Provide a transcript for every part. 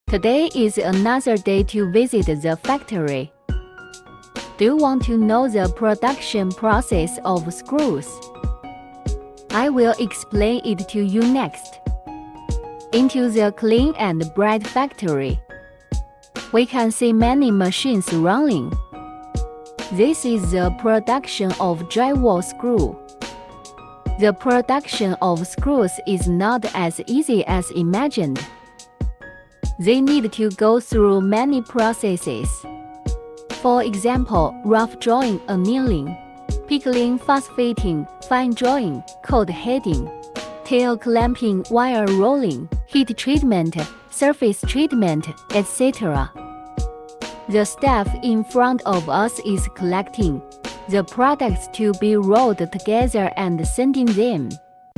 Today is another day to visit the factory. Do you want to know the production process of screws? I will explain it to you next. Into the clean and bright factory, we can see many machines running. This is the production of drywall screw. The production of screws is not as easy as imagined. They need to go through many processes. For example, rough drawing, annealing, pickling, fast fitting, fine drawing, cold heading, tail clamping, wire rolling, heat treatment, surface treatment, etc. The staff in front of us is collecting the products to be rolled together and sending them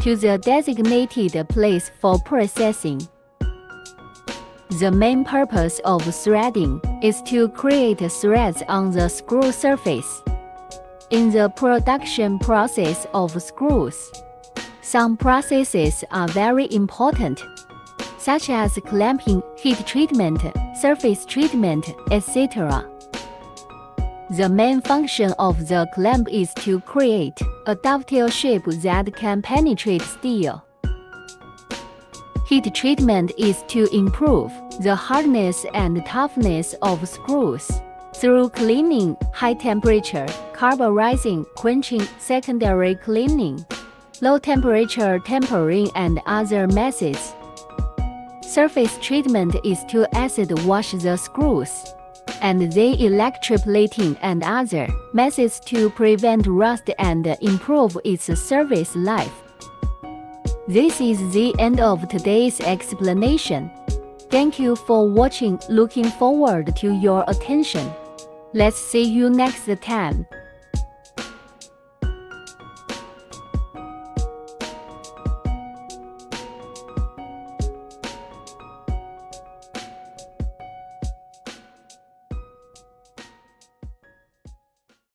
to the designated place for processing. The main purpose of threading is to create threads on the screw surface. In the production process of screws, some processes are very important, such as clamping, heat treatment, surface treatment, etc. The main function of the clamp is to create a dovetail shape that can penetrate steel. Heat treatment is to improve the hardness and toughness of screws through cleaning, high temperature, carburizing, quenching, secondary cleaning, low temperature tempering, and other methods. Surface treatment is to acid wash the screws, and then electroplating and other methods to prevent rust and improve its service life. This is the end of today's explanation. Thank you for watching. Looking forward to your attention. Let's see you next time.